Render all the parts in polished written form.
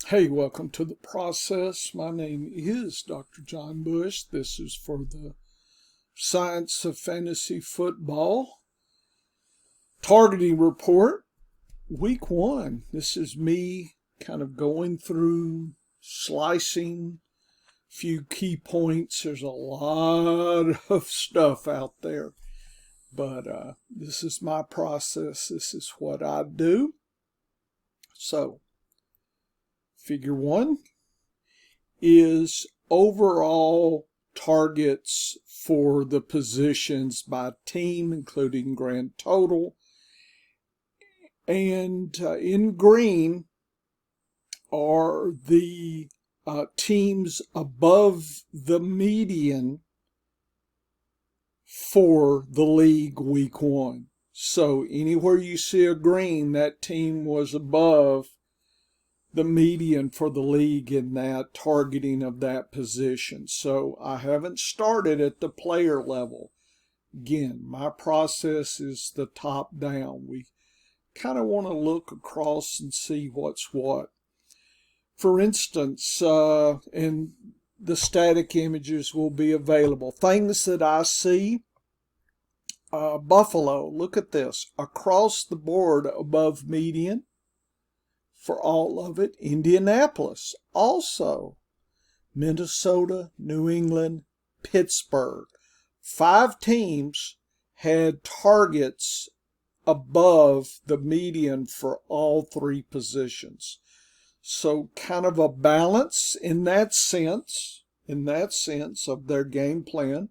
Hey, welcome to the process. My name is Dr. John Bush. This is for the Science of Fantasy Football Targeting Report, Week 1. This is me kind of going through, slicing a few key points. There's a lot of stuff out there, but this is my process. This is what I do. So, Figure 1 is overall targets for the positions by team, including grand total. And in green are the teams above the median for the league week 1. So anywhere you see a green, that team was above the median for the league in that targeting of that position. So I haven't started at the player level. Again, my process is the top down. We kind of want to look across and see what's what. For instance, and the static images will be available. Things that I see, Buffalo, look at this, across the board above median for all of it. Indianapolis also. Minnesota, New England, Pittsburgh. 5 teams had targets above the median for all 3 positions. So kind of a balance in that sense of their game plan.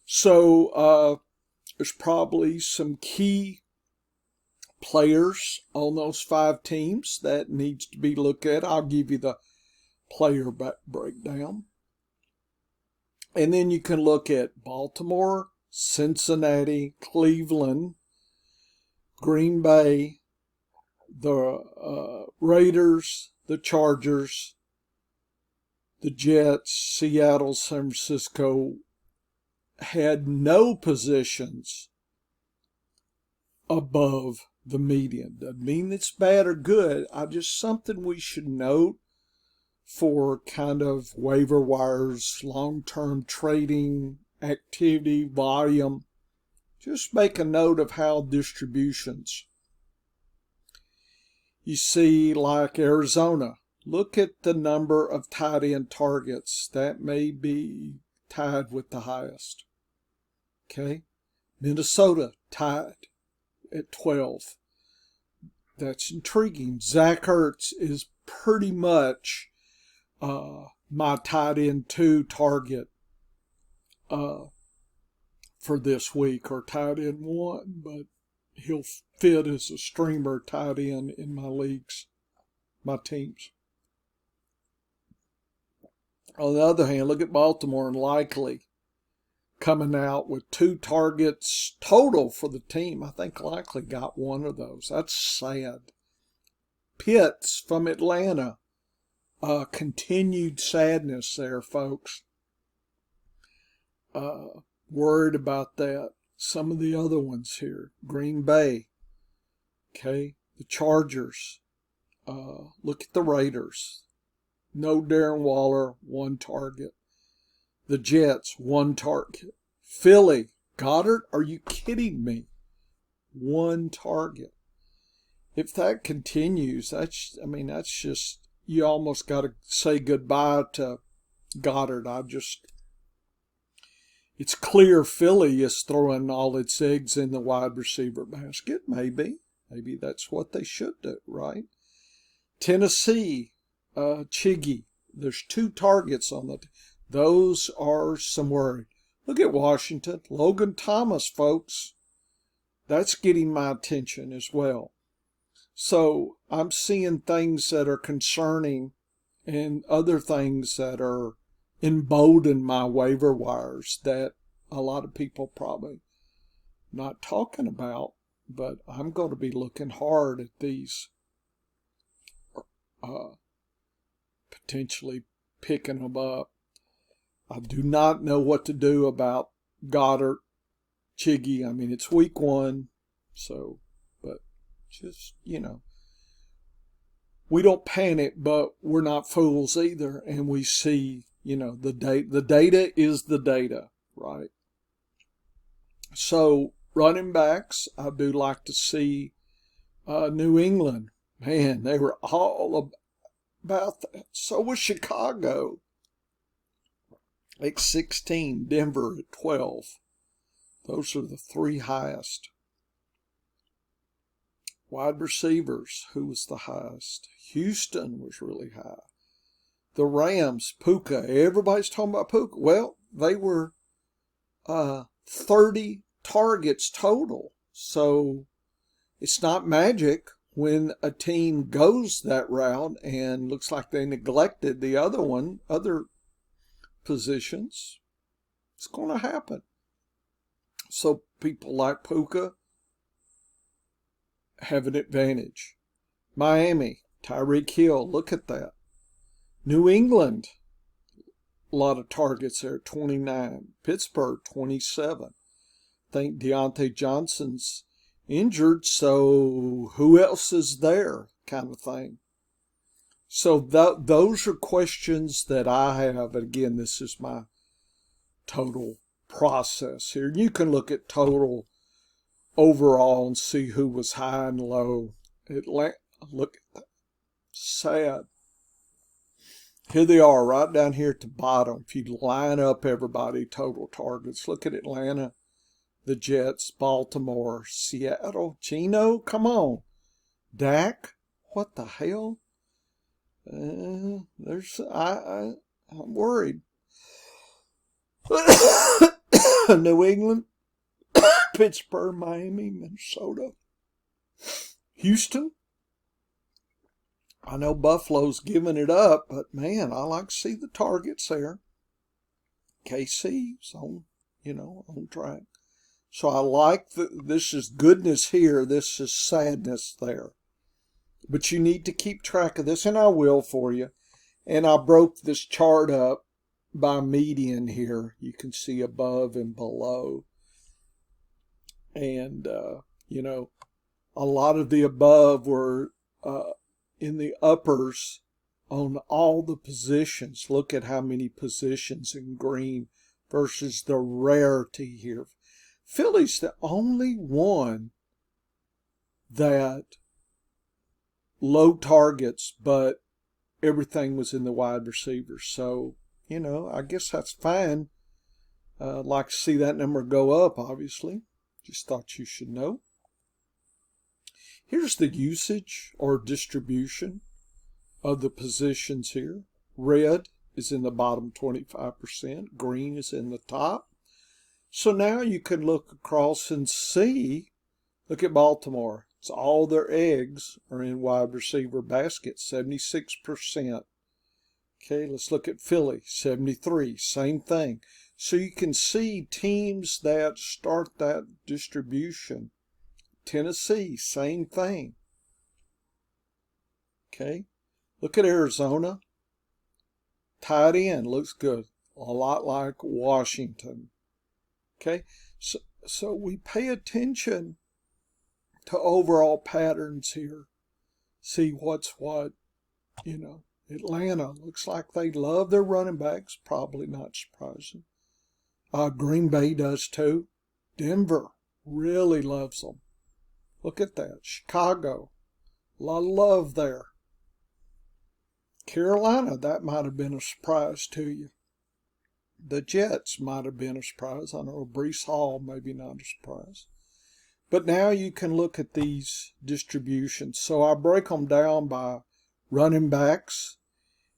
So there's probably some key players on those 5 teams that needs to be looked at. I'll give you the player breakdown. And then you can look at Baltimore, Cincinnati, Cleveland, Green Bay, the Raiders, the Chargers, the Jets, Seattle, San Francisco had no positions above the median. Doesn't mean it's bad or good. Just something we should note for kind of waiver wires, long-term trading activity, volume. Just make a note of how distributions. You see, like Arizona, look at the number of tight end targets. That may be tied with the highest. Okay. Minnesota tied at 12. That's intriguing. Zach Ertz is pretty much my tight end 2 target for this week, or tight end 1, but he'll fit as a streamer tight end in my leagues, my teams. On the other hand, look at Baltimore and Likely coming out with 2 targets total for the team. I think Likely got 1 of those. That's sad. Pitts from Atlanta. Continued sadness there, folks. Worried about that. Some of the other ones here. Green Bay. Okay. The Chargers. Look at the Raiders. No Darren Waller, 1 target. The Jets, 1 target. Philly, Goddard, are you kidding me? 1 target. If that continues, that's just, you almost got to say goodbye to Goddard. It's clear Philly is throwing all its eggs in the wide receiver basket. Maybe that's what they should do, right? Tennessee, Chiggy, there's 2 targets on the those are some worry. Look at Washington. Logan Thomas, folks. That's getting my attention as well. So I'm seeing things that are concerning and other things that are embolden my waiver wires that a lot of people probably not talking about, but I'm going to be looking hard at these, potentially picking them up. I do not know what to do about Goddard, Chiggy. It's week 1, so, but just, we don't panic, but we're not fools either. And we see, the data is the data, right? So running backs, I do like to see New England. Man, they were all about that. So was Chicago at 16, Denver at 12. Those are the three highest. Wide receivers, who was the highest? Houston was really high. The Rams, Puka. Everybody's talking about Puka. Well, they were 30 targets total. So it's not magic when a team goes that route and looks like they neglected the other positions. It's going to happen. So people like Puka have an advantage. Miami, Tyreek Hill, look at that. New England, a lot of targets there, 29. Pittsburgh, 27. I think Deontay Johnson's injured, so who else is there, kind of thing. So those are questions that I have. Again, this is my total process here. You can look at total overall and see who was high and low. Look at that. Sad. Here they are right down here at the bottom. If you line up everybody, total targets. Look at Atlanta, the Jets, Baltimore, Seattle. Geno, come on. Dak, what the hell? I'm worried. New England, Pittsburgh, Miami, Minnesota, Houston. I know Buffalo's giving it up, but man, I like to see the targets there. KC's on track. So I like this is goodness here, this is sadness there. But you need to keep track of this, and I will for you. And I broke this chart up by median here. You can see above and below. And, a lot of the above were in the uppers on all the positions. Look at how many positions in green versus the rarity here. Philly's the only one that low targets, but everything was in the wide receivers. So, I guess that's fine. Like to see that number go up, obviously. Just thought you should know. Here's the usage or distribution of the positions here. Red is in the bottom 25%. Green is in the top. So now you can look across and see, look at Baltimore. It's all their eggs are in wide receiver baskets, 76%. Okay, let's look at Philly, 73, same thing. So you can see teams that start that distribution. Tennessee, same thing. Okay, look at Arizona. Tight end, looks good. A lot like Washington. Okay, so we pay attention to overall patterns here. See what's what, Atlanta, looks like they love their running backs. Probably not surprising. Green Bay does too. Denver really loves them. Look at that. Chicago, a lot of love there. Carolina, that might have been a surprise to you. The Jets might have been a surprise. I know Breece Hall, maybe not a surprise. But now you can look at these distributions. So I break them down by running backs.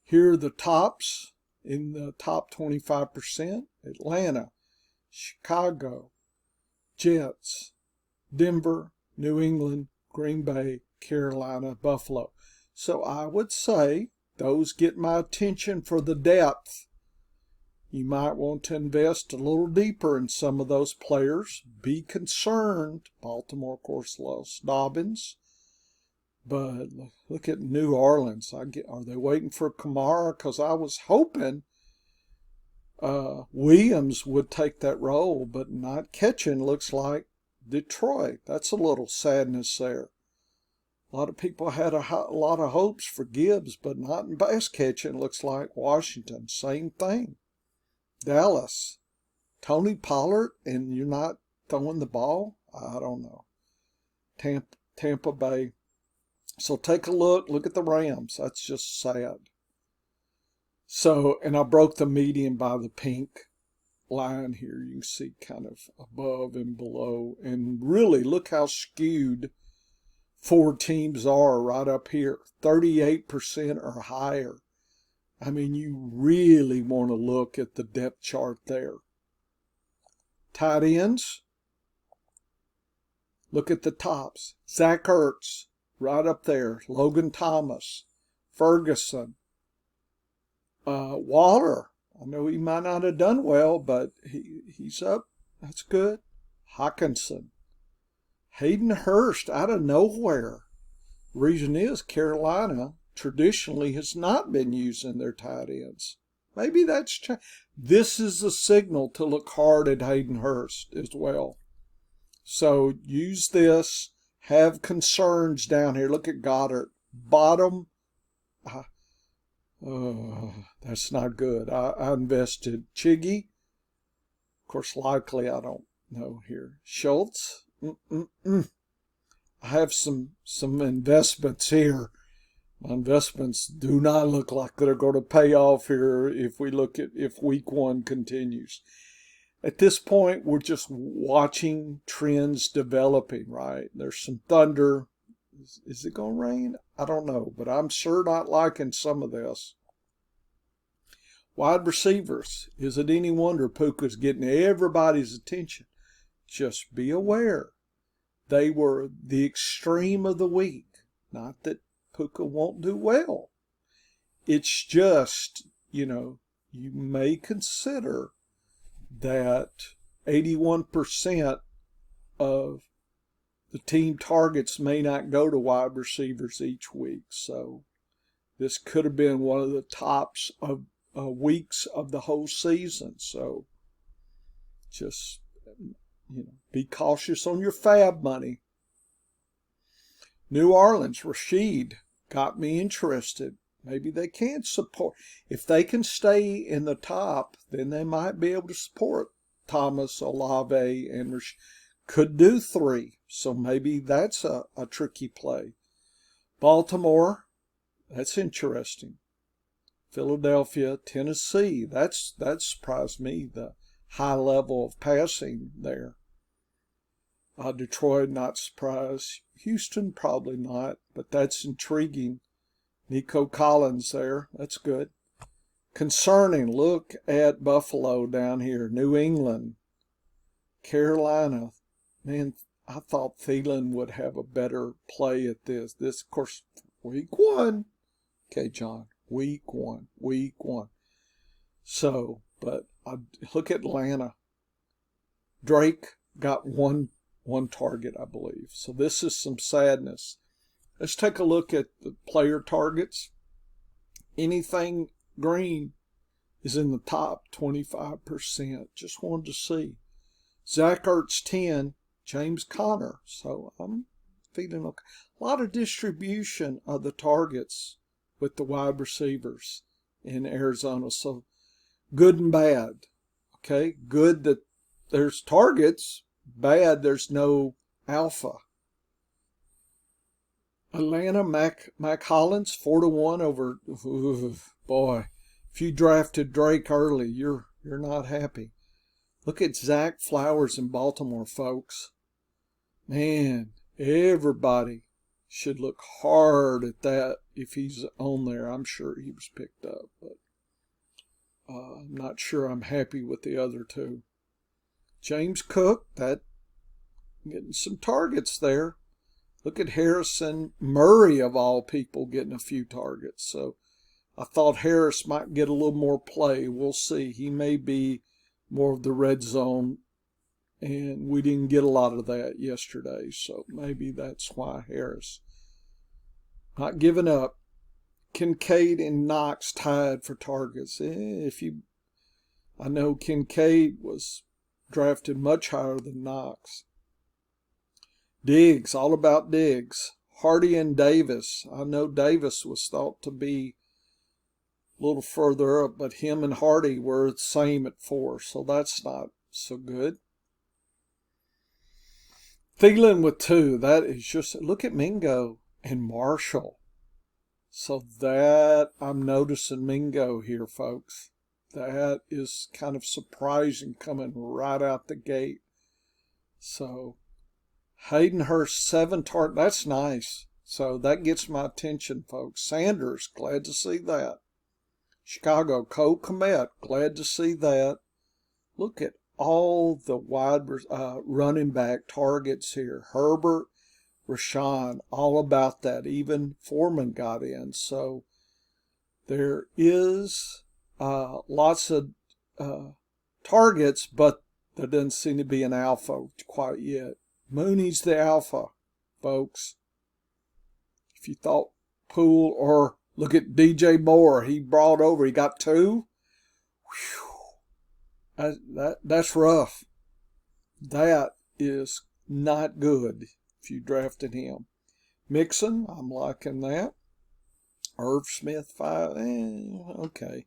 Here are the tops in the top 25%. Atlanta, Chicago, Jets, Denver, New England, Green Bay, Carolina, Buffalo. So I would say those get my attention for the depth. You might want to invest a little deeper in some of those players. Be concerned. Baltimore, of course, lost Dobbins. But look at New Orleans. Are they waiting for Kamara? Because I was hoping Williams would take that role, but not catching. Looks like Detroit. That's a little sadness there. A lot of people had a lot of hopes for Gibbs, but not in pass catching. Looks like Washington, same thing. Dallas, Tony Pollard, and you're not throwing the ball? I don't know. Tampa Bay. So take a look at the Rams. That's just sad. So, and I broke the median by the pink line here. You can see kind of above and below. And really, look how skewed 4 teams are right up here. 38% or higher. I mean, you really want to look at the depth chart there. Tight ends. Look at the tops. Zach Ertz, right up there. Logan Thomas. Ferguson. Waller. I know he might not have done well, but he's up. That's good. Hawkinson. Hayden Hurst out of nowhere. Reason is Carolina traditionally has not been using their tight ends. Maybe that's changed. This is a signal to look hard at Hayden Hurst as well. So use this. Have concerns down here. Look at Goddard. Bottom. That's not good. I invested Chiggy. Of course, likely I don't know here. Schultz. I have some investments here. My investments do not look like they're going to pay off here if week 1 continues. At this point, we're just watching trends developing, right? There's some thunder. Is it going to rain? I don't know, but I'm sure not liking some of this. Wide receivers. Is it any wonder Puka's getting everybody's attention? Just be aware. They were the extreme of the week. Not that Puka won't do well. It's just, you may consider that 81% of the team targets may not go to wide receivers each week. So this could have been one of the tops of weeks of the whole season. So just, be cautious on your fab money. New Orleans, Rashid got me interested. Maybe they can support. If they can stay in the top, then they might be able to support Thomas, Olave, and Rashid. Could do 3. So maybe that's a tricky play. Baltimore, that's interesting. Philadelphia, Tennessee, that surprised me, the high level of passing there. Detroit, not surprised. Houston, probably not, but that's intriguing. Nico Collins there, that's good. Concerning, look at Buffalo down here, New England, Carolina. Man, I thought Thielen would have a better play at this. This, of course, week 1. Okay, John, week one. So, but I look at Atlanta. Drake got one target, I believe. So this is some sadness. Let's take a look at the player targets. Anything green is in the top 25%. Just wanted to see. Zach Ertz 10, James Conner. So I'm feeling okay. A lot of distribution of the targets with the wide receivers in Arizona. So good and bad. Okay, good that there's targets. Bad there's no alpha. Atlanta, Mac Hollins 4-1 over. Boy, if you drafted Drake early, you're not happy. Look at Zach Flowers in Baltimore, folks. Man, everybody should look hard at that if he's on there. I'm sure he was picked up, but I'm not sure I'm happy with the other 2. James Cook, that getting some targets there. Look at Harrison Murray, of all people, getting a few targets. So I thought Harris might get a little more play. We'll see. He may be more of the red zone, and we didn't get a lot of that yesterday. So maybe that's why Harris. Not giving up. Kincaid and Knox tied for targets. I know Kincaid was drafted much higher than Knox. Diggs, all about Diggs. Hardy and Davis. I know Davis was thought to be a little further up, but him and Hardy were the same at 4, so that's not so good. Thielen with 2. That is just, look at Mingo and Marshall. So that, I'm noticing Mingo here, folks. That is kind of surprising coming right out the gate. So Hayden Hurst, 7 targets. That's nice. So that gets my attention, folks. Sanders, glad to see that. Chicago, Cole Kmet, glad to see that. Look at all the wide running back targets here. Herbert, Rashawn, all about that. Even Foreman got in. So there is lots of targets, but there doesn't seem to be an alpha quite yet. Mooney's the alpha, folks. If you thought Poole, or look at DJ Moore, he brought over, he got 2. Whew. That's rough. That is not good if you drafted him. Mixon, I'm liking that. Irv Smith, 5, okay.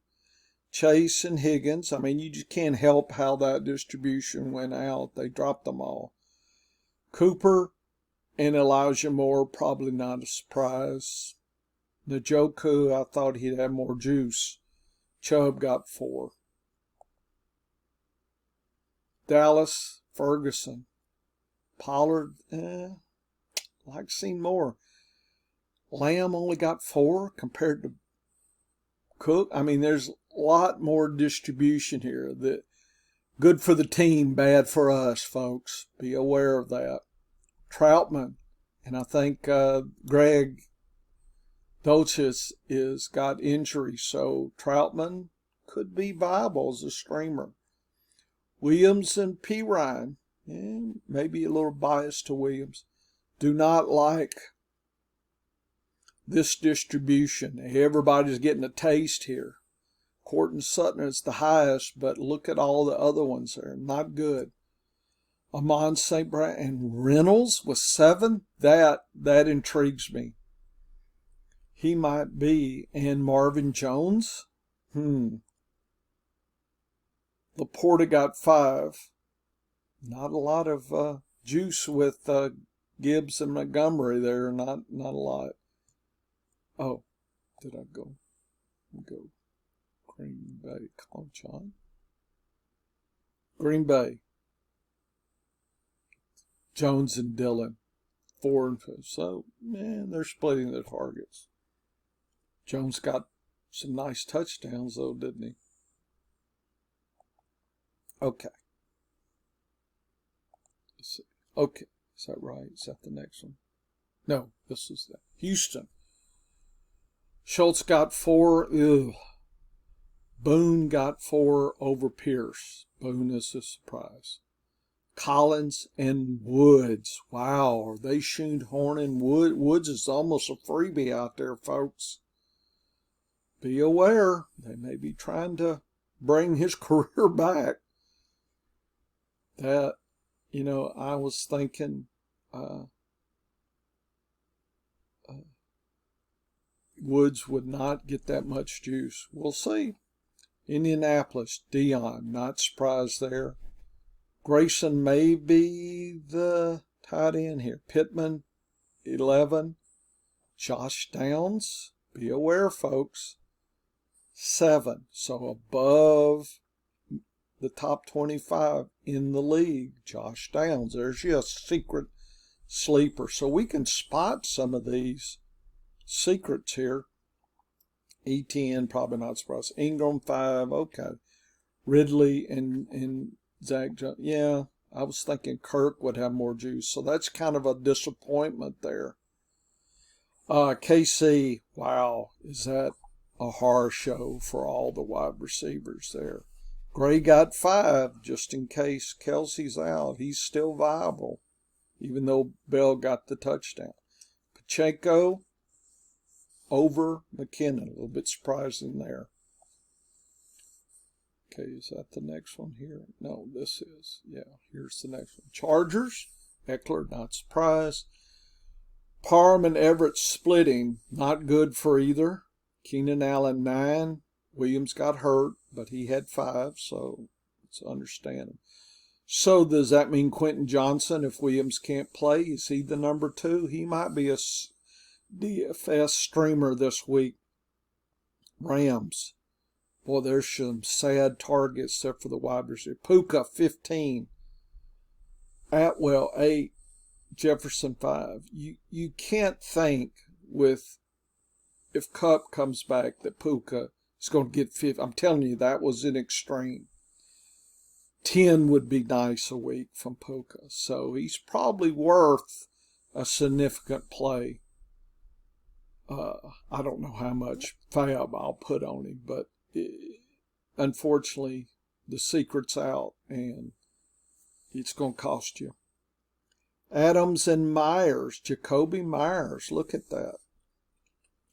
Chase and Higgins, I mean, you just can't help how that distribution went out. They dropped them all. Cooper and Elijah Moore, probably not a surprise. Njoku, I thought he'd have more juice. Chubb got 4. Dallas, Ferguson. Pollard, like seeing more. Lamb only got 4 compared to Cook. I mean, there's a lot more distribution here. That good for the team, bad for us, folks. Be aware of that. Troutman, and I think Greg Dolchis is got injury, so Troutman could be viable as a streamer. Williams and P. Ryan, maybe a little bias to Williams. Do not like this distribution. Everybody's getting a taste here. Courtland Sutton is the highest, but look at all the other ones there. Not good. Amon St. Brown and Reynolds with 7. That intrigues me. He might be. And Marvin Jones. Laporta got 5. Not a lot of juice with Gibbs and Montgomery there. Not a lot. Oh, did I go Green Bay? Come on, John. Green Bay. Jones and Dillon, 4 and 5. So, man, they're splitting their targets. Jones got some nice touchdowns, though, didn't he? Okay. Let's see. Okay. Is that right? Is that the next one? No, this is that. Houston. Schultz got 4. Ugh. Boone got 4 over Pierce. Boone is a surprise. Collins and Woods. Wow, are they shoehorning Woods? Woods is almost a freebie out there, folks. Be aware. They may be trying to bring his career back. That, I was thinking Woods would not get that much juice. We'll see. Indianapolis, Dion, not surprised there. Grayson may be the tight end here. Pittman, 11. Josh Downs, be aware, folks, 7. So above the top 25 in the league. Josh Downs, there's your secret sleeper. So we can spot some of these secrets here. ETN, probably not surprised. Ingram, 5. Okay. Ridley and Zach Jones. Yeah, I was thinking Kirk would have more juice. So that's kind of a disappointment there. KC, wow, is that a horror show for all the wide receivers there. Gray got 5 just in case Kelsey's out. He's still viable, even though Bell got the touchdown. Pacheco over McKinnon. A little bit surprising there. Okay, is that the next one here? No, this is. Yeah, here's the next one. Chargers. Eckler, not surprised. Parham and Everett splitting, not good for either. Keenan Allen 9. Williams got hurt, but he had 5, so it's understandable. So does that mean Quentin Johnson, if Williams can't play, is he the number 2? He might be a DFS streamer this week. Rams. Boy, there's some sad targets except for the wide receiver. Puka, 15. Atwell, 8. Jefferson, 5. You can't think with, if Kupp comes back, that Puka is going to get 50. I'm telling you, that was an extreme. 10 would be nice a week from Puka. So he's probably worth a significant play. I don't know how much fab I'll put on him, but unfortunately, the secret's out, and it's going to cost you. Adams and Myers, Jacoby Myers, look at that.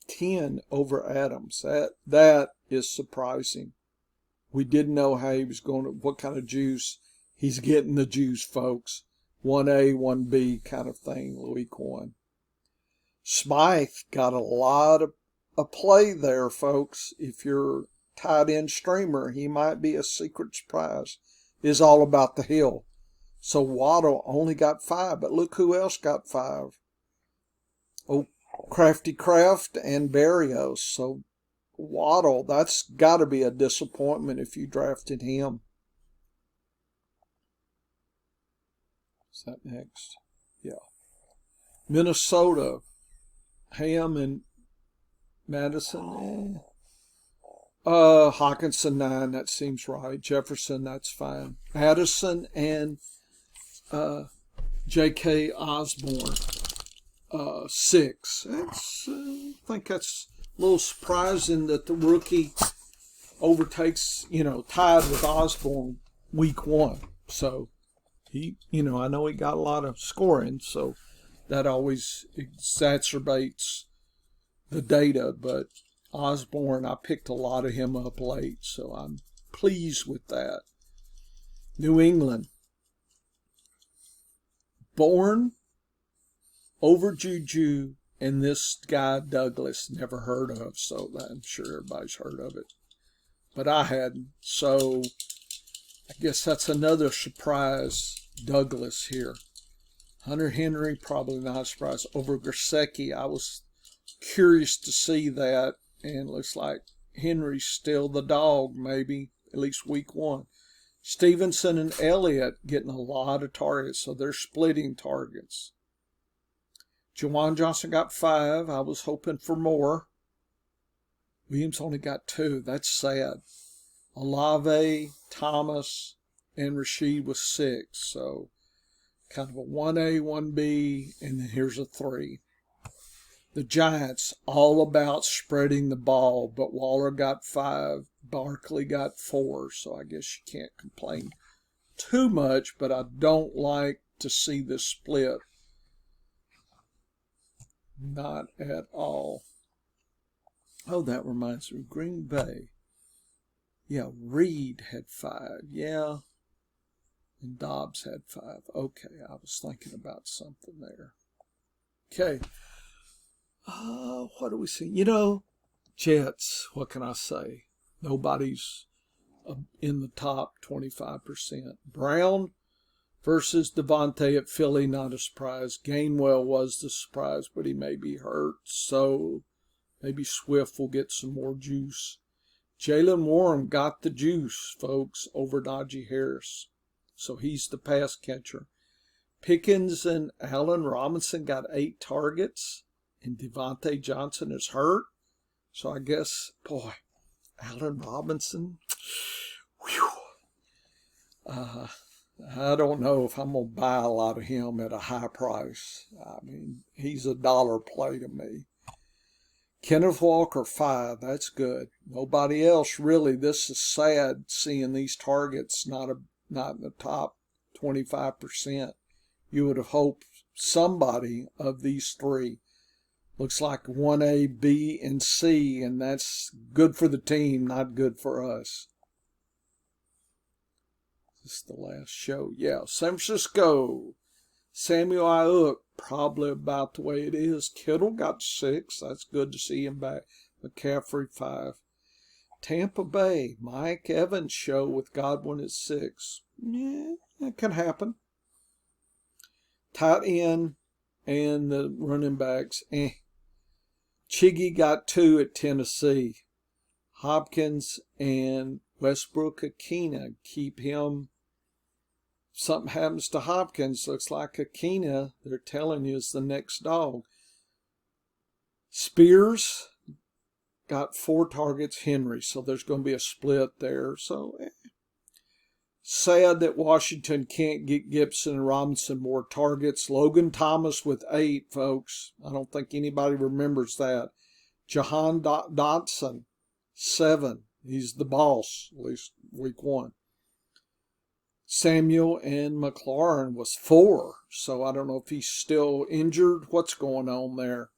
10 over Adams. That is surprising. We didn't know how he was going to, what kind of juice. He's getting the juice, folks. 1A, 1B kind of thing, week 1. Smythe got a lot of play there, folks. If you're tight end streamer, he might be a secret surprise. It's all about the hill. So Waddle only got 5, but look who else got 5. Oh, Crafty Craft and Berrios. So Waddle, that's got to be a disappointment if you drafted him. Is that next? Yeah. Minnesota, Ham and Madison. Hawkinson 9, that seems right. Jefferson, that's fine. Addison and J.K. Osborne, 6. I think that's a little surprising that the rookie overtakes, tied with Osborne week 1. So he, I know he got a lot of scoring, so that always exacerbates the data, but Osborne, I picked a lot of him up late, so I'm pleased with that. New England. Bourne over Juju and this guy Douglas, never heard of, so I'm sure everybody's heard of it. But I hadn't, so I guess that's another surprise Douglas here. Hunter Henry, probably not a surprise. Over Gesicki, I was curious to see that, and it looks like Henry's still the dog, maybe, at least week 1. Stevenson and Elliott getting a lot of targets, so they're splitting targets. Juwan Johnson got 5. I was hoping for more. Williams only got 2. That's sad. Olave, Thomas, and Rashid was 6. So kind of a 1A, 1B, and then here's a 3. The Giants, all about spreading the ball, but Waller got 5. Barkley got 4, so I guess you can't complain too much, but I don't like to see this split. Not at all. Oh, that reminds me. Green Bay. Yeah, Reed had 5. Yeah. And Dobbs had 5. Okay, I was thinking about something there. Okay. What do we see? Jets, what can I say? Nobody's in the top 25%. Brown versus Devontae at Philly, not a surprise. Gainwell was the surprise, but he may be hurt. So maybe Swift will get some more juice. Jaylen Warren got the juice, folks, over Najee Harris. So he's the pass catcher. Pickens and Allen Robinson got 8 targets, and Devontae Johnson is hurt. So I guess, boy, Allen Robinson, whew. I don't know if I'm going to buy a lot of him at a high price. I mean, he's a dollar play to me. Kenneth Walker, 5. That's good. Nobody else really. This is sad seeing these targets not in the top 25%. You would have hoped somebody of these 3. Looks like 1A, B, and C, and that's good for the team, not good for us. This is the last show. Yeah, San Francisco. Samuel Ayuk, probably about the way it is. Kittle got 6. That's good to see him back. McCaffrey 5. Tampa Bay, Mike Evans show with Godwin at 6. Yeah, that can happen. Tight end and the running backs, Chiggy got 2 at Tennessee. Hopkins and Westbrook Akina, keep him. Something happens to Hopkins, looks like Akina, they're telling you, is the next dog. Spears got 4 targets, Henry, so there's going to be a split there. So sad that Washington can't get Gibson and Robinson more targets. Logan Thomas with 8, folks. I don't think anybody remembers that. Jahan Dotson, 7. He's the boss, at least week 1. Samuel and McLaurin was 4, so I don't know if he's still injured. What's going on there?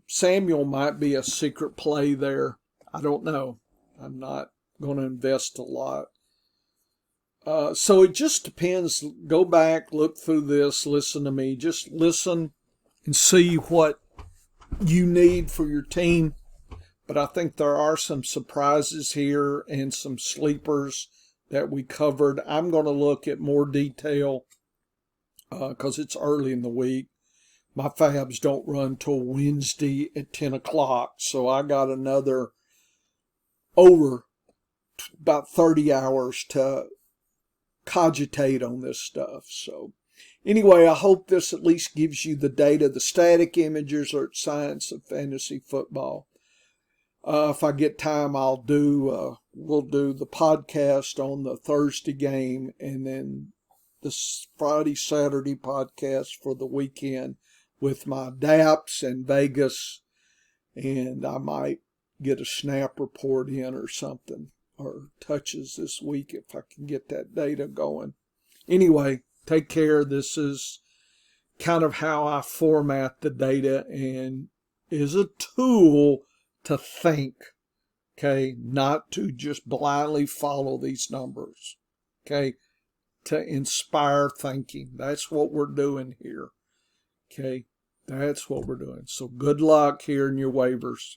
Samuel might be a secret play there. I don't know. I'm not going to invest a lot. So it just depends. Go back, look through this, listen to me. Just listen and see what you need for your team. But I think there are some surprises here and some sleepers that we covered. I'm going to look at more detail because it's early in the week. My fabs don't run till Wednesday at 10 o'clock, so I got another over about 30 hours to cogitate on this stuff. So anyway, I hope this at least gives you the data. The static images are at Science of Fantasy Football. If I get time, we'll do the podcast on the Thursday game and then the Friday, Saturday podcast for the weekend with my DAPS and Vegas. And I might get a snap report in or something, or touches this week if I can get that data going. Anyway, take care. This is kind of how I format the data and is a tool to think, okay, not to just blindly follow these numbers, okay, to inspire thinking. That's what we're doing here, okay, that's what we're doing. So good luck here in your waivers.